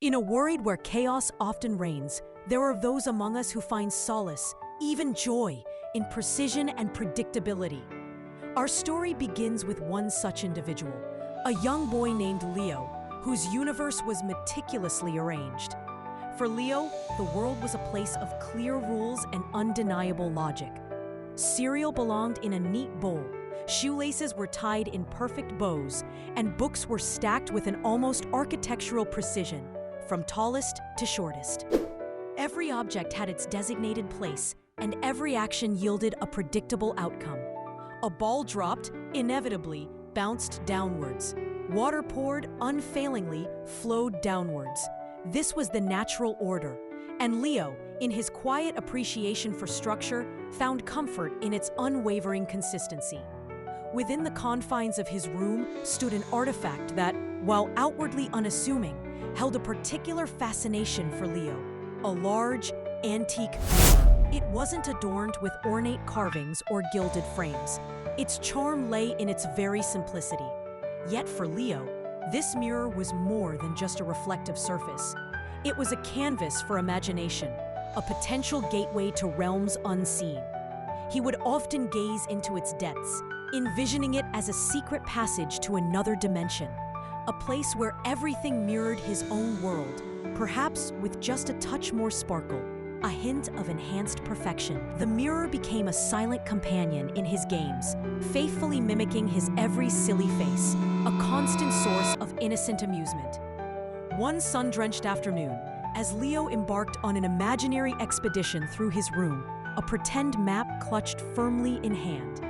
In a world where chaos often reigns, there are those among us who find solace, even joy, in precision and predictability. Our story begins with one such individual, a young boy named Leo, whose universe was meticulously arranged. For Leo, the world was a place of clear rules and undeniable logic. Cereal belonged in a neat bowl, shoelaces were tied in perfect bows, and books were stacked with an almost architectural precision, from tallest to shortest. Every object had its designated place, and every action yielded a predictable outcome. A ball dropped, inevitably, bounced downwards. Water poured, unfailingly, flowed downwards. This was the natural order, and Leo, in his quiet appreciation for structure, found comfort in its unwavering consistency. Within the confines of his room stood an artifact that, while outwardly unassuming, held a particular fascination for Leo: a large, antique mirror. It wasn't adorned with ornate carvings or gilded frames. Its charm lay in its very simplicity. Yet for Leo, this mirror was more than just a reflective surface. It was a canvas for imagination, a potential gateway to realms unseen. He would often gaze into its depths, envisioning it as a secret passage to another dimension, a place where everything mirrored his own world, perhaps with just a touch more sparkle, a hint of enhanced perfection. The mirror became a silent companion in his games, faithfully mimicking his every silly face, a constant source of innocent amusement. One sun-drenched afternoon, as Leo embarked on an imaginary expedition through his room, a pretend map clutched firmly in hand,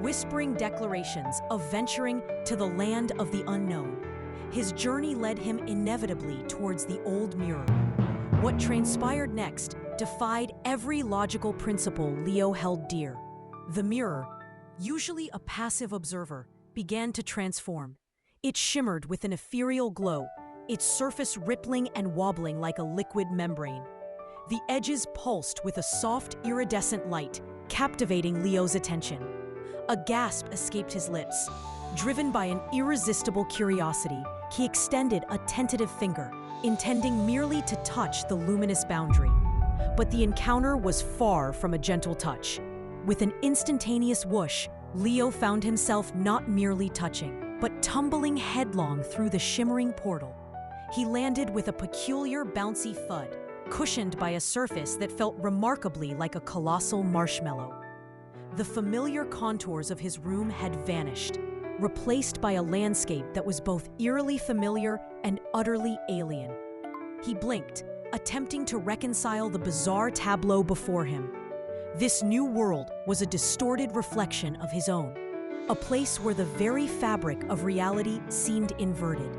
whispering declarations of venturing to the land of the unknown. His journey led him inevitably towards the old mirror. What transpired next defied every logical principle Leo held dear. The mirror, usually a passive observer, began to transform. It shimmered with an ethereal glow, its surface rippling and wobbling like a liquid membrane. The edges pulsed with a soft, iridescent light, captivating Leo's attention. A gasp escaped his lips. Driven by an irresistible curiosity, he extended a tentative finger, intending merely to touch the luminous boundary. But the encounter was far from a gentle touch. With an instantaneous whoosh, Leo found himself not merely touching, but tumbling headlong through the shimmering portal. He landed with a peculiar bouncy thud, cushioned by a surface that felt remarkably like a colossal marshmallow. The familiar contours of his room had vanished, replaced by a landscape that was both eerily familiar and utterly alien. He blinked, attempting to reconcile the bizarre tableau before him. This new world was a distorted reflection of his own, a place where the very fabric of reality seemed inverted.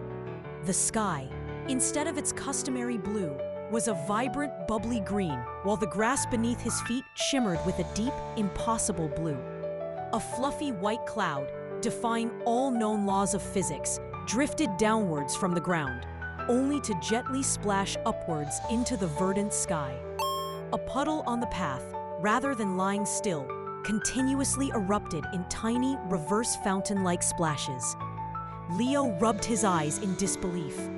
The sky, instead of its customary blue, was a vibrant, bubbly green, while the grass beneath his feet shimmered with a deep, impossible blue. A fluffy white cloud, defying all known laws of physics, drifted downwards from the ground, only to gently splash upwards into the verdant sky. A puddle on the path, rather than lying still, continuously erupted in tiny, reverse fountain-like splashes. Leo rubbed his eyes in disbelief.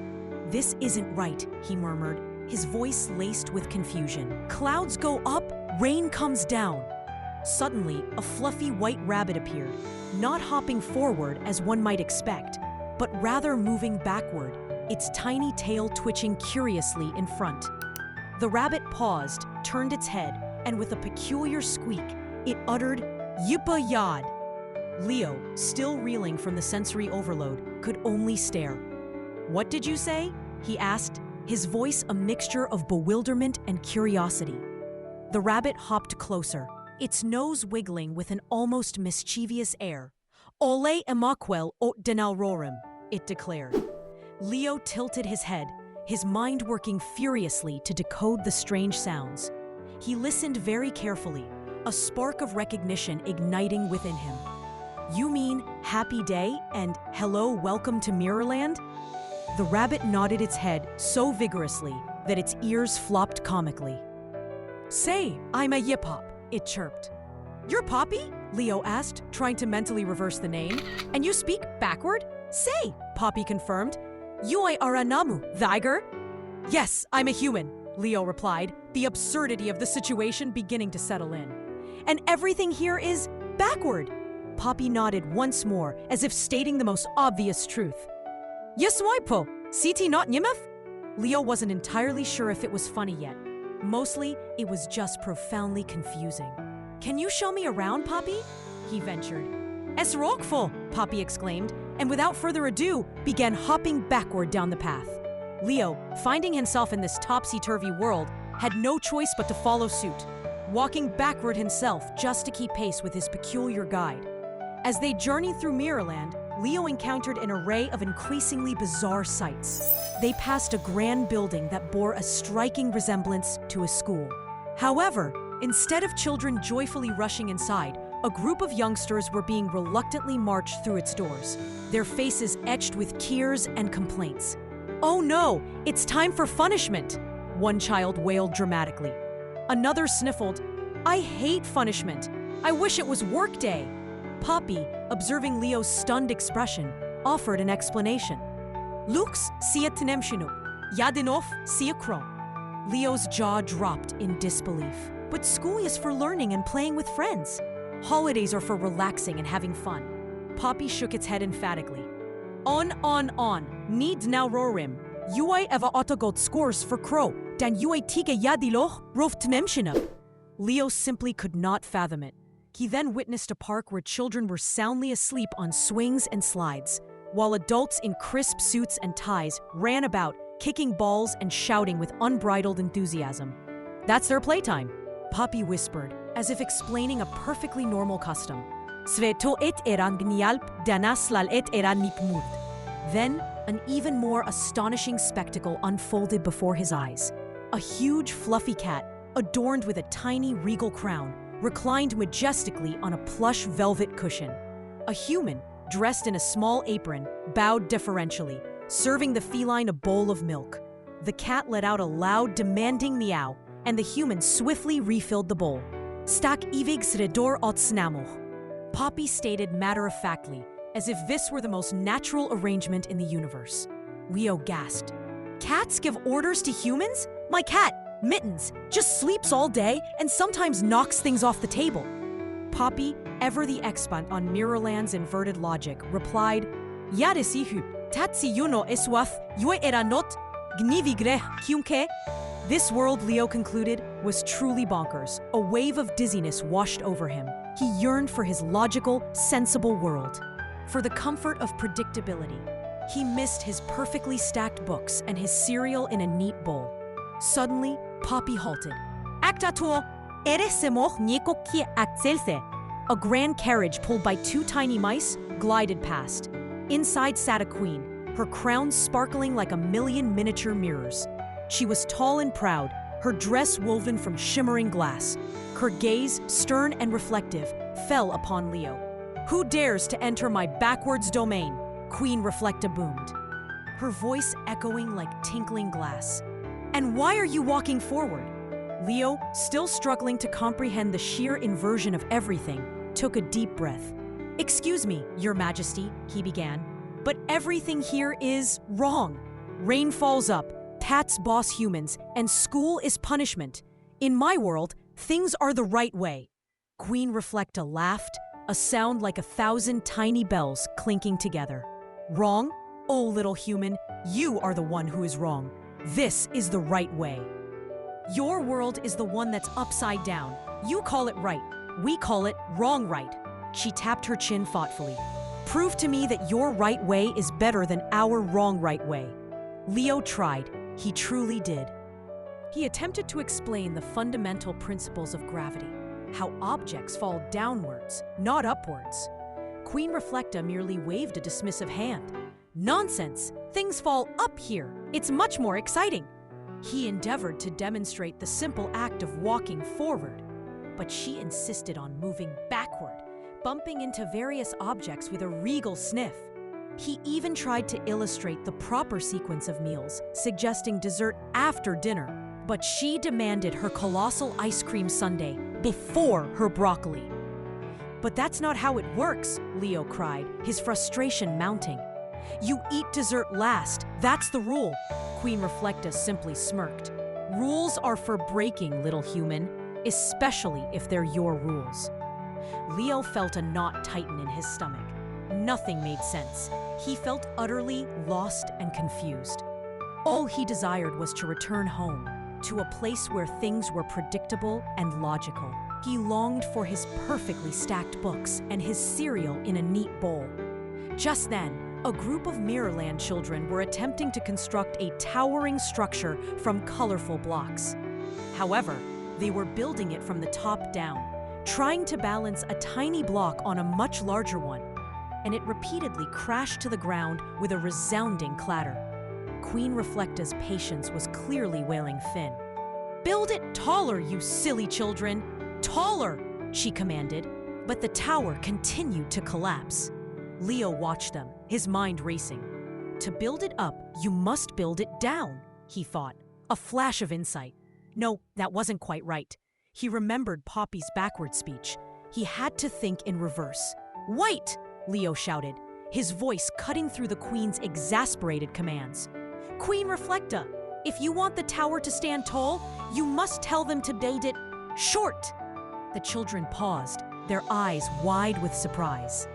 "This isn't right," he murmured, his voice laced with confusion. "Clouds go up, rain comes down." Suddenly, a fluffy white rabbit appeared, not hopping forward as one might expect, but rather moving backward, its tiny tail twitching curiously in front. The rabbit paused, turned its head, and with a peculiar squeak, it uttered, "Yippa yad." Leo, still reeling from the sensory overload, could only stare. "What did you say?" he asked, his voice a mixture of bewilderment and curiosity. The rabbit hopped closer, its nose wiggling with an almost mischievous air. "Ole emaquel ot denalrorum," it declared. Leo tilted his head, his mind working furiously to decode the strange sounds. He listened very carefully, a spark of recognition igniting within him. "You mean happy day and hello, welcome to Mirrorland?" The rabbit nodded its head so vigorously that its ears flopped comically. "Say, I'm a Yip-Hop," it chirped. "You're Poppy?" Leo asked, trying to mentally reverse the name. "And you speak backward?" "Say," Poppy confirmed. "You are a Namu, Viger?" Yes, I'm a human, Leo replied, the absurdity of the situation beginning to settle in. And everything here is backward. Poppy nodded once more, as if stating the most obvious truth. Yes, po, CT not nyimeth? Leo wasn't entirely sure if it was funny yet. Mostly, it was just profoundly confusing. Can you show me around, Poppy? He ventured. Es rockful, Poppy exclaimed, and without further ado, began hopping backward down the path. Leo, finding himself in this topsy-turvy world, had no choice but to follow suit, walking backward himself just to keep pace with his peculiar guide. As they journeyed through Mirrorland, Leo encountered an array of increasingly bizarre sights. They passed a grand building that bore a striking resemblance to a school. However, instead of children joyfully rushing inside, a group of youngsters were being reluctantly marched through its doors, their faces etched with tears and complaints. "Oh no, it's time for punishment," one child wailed dramatically. Another sniffled, "I hate punishment. I wish it was work day." Poppy, observing Leo's stunned expression, offered an explanation. Lux sia tnemshinu, yadinov sia kron. Leo's jaw dropped in disbelief. But school is for learning and playing with friends. Holidays are for relaxing and having fun. Poppy shook its head emphatically. On, Need now rorim. Uai eva autogot scores for crow, dan uai tika yadiloch rov tnemshinu. Leo simply could not fathom it. He then witnessed a park where children were soundly asleep on swings and slides, while adults in crisp suits and ties ran about, kicking balls and shouting with unbridled enthusiasm. That's their playtime, Poppy whispered, as if explaining a perfectly normal custom. Sveto et eran gnialp danaslal et eran nipmurd. Then, an even more astonishing spectacle unfolded before his eyes. A huge, fluffy cat, adorned with a tiny, regal crown, reclined majestically on a plush velvet cushion. A human, dressed in a small apron, bowed deferentially, serving the feline a bowl of milk. The cat let out a loud, demanding meow, and the human swiftly refilled the bowl. Stak ivig sredor ot snamoch. Poppy stated matter-of-factly, as if this were the most natural arrangement in the universe. Leo gasped. Cats give orders to humans? My cat, Mittens, just sleeps all day and sometimes knocks things off the table. Poppy, ever the expert on Mirrorland's inverted logic, replied, Yadisihu, tatsi yuno eswath, yue eranot, gnivigre kyunke. This world, Leo concluded, was truly bonkers. A wave of dizziness washed over him. He yearned for his logical, sensible world, for the comfort of predictability. He missed his perfectly stacked books and his cereal in a neat bowl. Suddenly, Poppy halted. Actator, eresemoch niekokie axelse. A grand carriage pulled by two tiny mice glided past. Inside sat a queen, her crown sparkling like a million miniature mirrors. She was tall and proud, her dress woven from shimmering glass. Her gaze, stern and reflective, fell upon Leo. Who dares to enter my backwards domain? Queen Reflecta boomed, her voice echoing like tinkling glass. And why are you walking forward? Leo, still struggling to comprehend the sheer inversion of everything, took a deep breath. Excuse me, Your Majesty, he began, but everything here is wrong. Rain falls up, cats boss humans, and school is punishment. In my world, things are the right way. Queen Reflecta laughed, a sound like 1,000 tiny bells clinking together. Wrong? Oh, little human, you are the one who is wrong. This is the right way. Your world is the one that's upside down. You call it right. We call it wrong right. She tapped her chin thoughtfully. Prove to me that your right way is better than our wrong right way. Leo tried. He truly did. He attempted to explain the fundamental principles of gravity, how objects fall downwards, not upwards. Queen Reflecta merely waved a dismissive hand. Nonsense! Things fall up here. It's much more exciting. He endeavored to demonstrate the simple act of walking forward, but she insisted on moving backward, bumping into various objects with a regal sniff. He even tried to illustrate the proper sequence of meals, suggesting dessert after dinner, but she demanded her colossal ice cream sundae before her broccoli. But that's not how it works, Leo cried, his frustration mounting. You eat dessert last, that's the rule. Queen Reflecta simply smirked. Rules are for breaking, little human, especially if they're your rules. Leo felt a knot tighten in his stomach. Nothing made sense. He felt utterly lost and confused. All he desired was to return home, to a place where things were predictable and logical. He longed for his perfectly stacked books and his cereal in a neat bowl. Just then, a group of Mirrorland children were attempting to construct a towering structure from colorful blocks. However, they were building it from the top down, trying to balance a tiny block on a much larger one, and it repeatedly crashed to the ground with a resounding clatter. Queen Reflecta's patience was clearly wearing thin. "Build it taller, you silly children! Taller!" she commanded, but the tower continued to collapse. Leo watched them, his mind racing. To build it up, you must build it down, he thought. A flash of insight. No, that wasn't quite right. He remembered Poppy's backward speech. He had to think in reverse. "Wait!" Leo shouted, his voice cutting through the Queen's exasperated commands. "Queen Reflecta, if you want the tower to stand tall, you must tell them to build it short." The children paused, their eyes wide with surprise.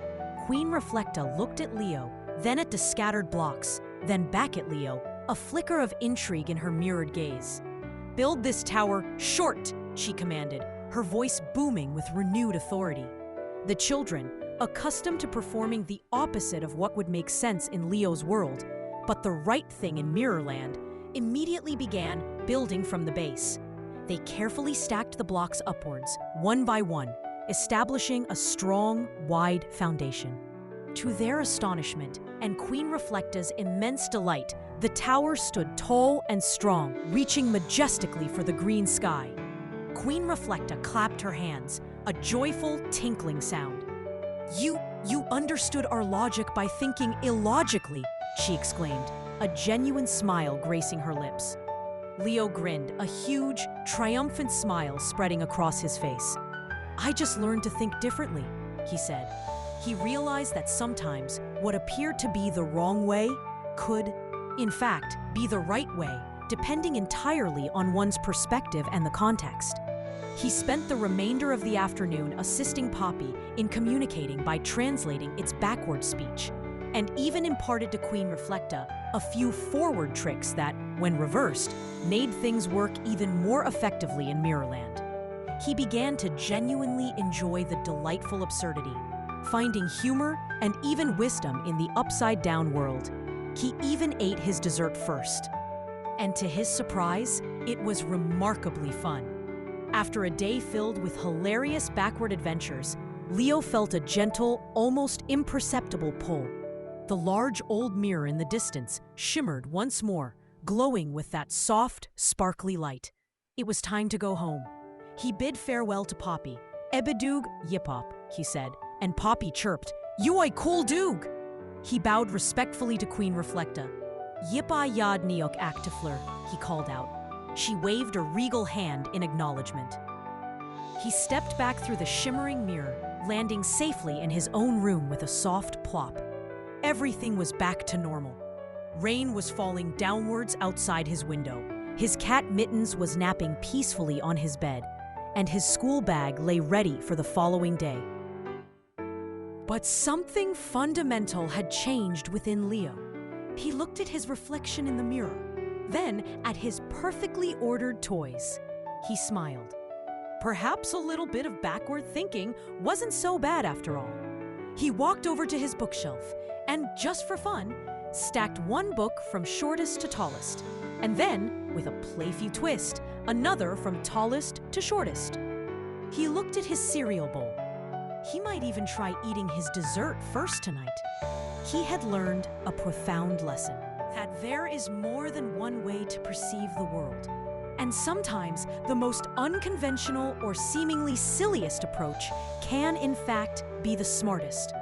Queen Reflecta looked at Leo, then at the scattered blocks, then back at Leo, a flicker of intrigue in her mirrored gaze. "Build this tower short," she commanded, her voice booming with renewed authority. The children, accustomed to performing the opposite of what would make sense in Leo's world, but the right thing in Mirrorland, immediately began building from the base. They carefully stacked the blocks upwards, one by one, establishing a strong, wide foundation. To their astonishment and Queen Reflecta's immense delight, the tower stood tall and strong, reaching majestically for the green sky. Queen Reflecta clapped her hands, a joyful, tinkling sound. You understood our logic by thinking illogically," she exclaimed, a genuine smile gracing her lips. Leo grinned, a huge, triumphant smile spreading across his face. "I just learned to think differently," he said. He realized that sometimes what appeared to be the wrong way could, in fact, be the right way, depending entirely on one's perspective and the context. He spent the remainder of the afternoon assisting Poppy in communicating by translating its backward speech, and even imparted to Queen Reflecta a few forward tricks that, when reversed, made things work even more effectively in Mirrorland. He began to genuinely enjoy the delightful absurdity, finding humor and even wisdom in the upside-down world. He even ate his dessert first. And to his surprise, it was remarkably fun. After a day filled with hilarious backward adventures, Leo felt a gentle, almost imperceptible pull. The large old mirror in the distance shimmered once more, glowing with that soft, sparkly light. It was time to go home. He bid farewell to Poppy. "Ebidoog yipop," he said, and Poppy chirped, "Yoy cool doog!" He bowed respectfully to Queen Reflecta. "Yipa yad neok actifler," he called out. She waved a regal hand in acknowledgement. He stepped back through the shimmering mirror, landing safely in his own room with a soft plop. Everything was back to normal. Rain was falling downwards outside his window. His cat Mittens was napping peacefully on his bed, and his school bag lay ready for the following day. But something fundamental had changed within Leo. He looked at his reflection in the mirror, then at his perfectly ordered toys. He smiled. Perhaps a little bit of backward thinking wasn't so bad after all. He walked over to his bookshelf and, just for fun, stacked one book from shortest to tallest, and then, with a playful twist, another from tallest to shortest. He looked at his cereal bowl. He might even try eating his dessert first tonight. He had learned a profound lesson, that there is more than one way to perceive the world. And sometimes the most unconventional or seemingly silliest approach can, in fact, be the smartest.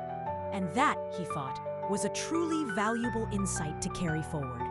And that, he thought, was a truly valuable insight to carry forward.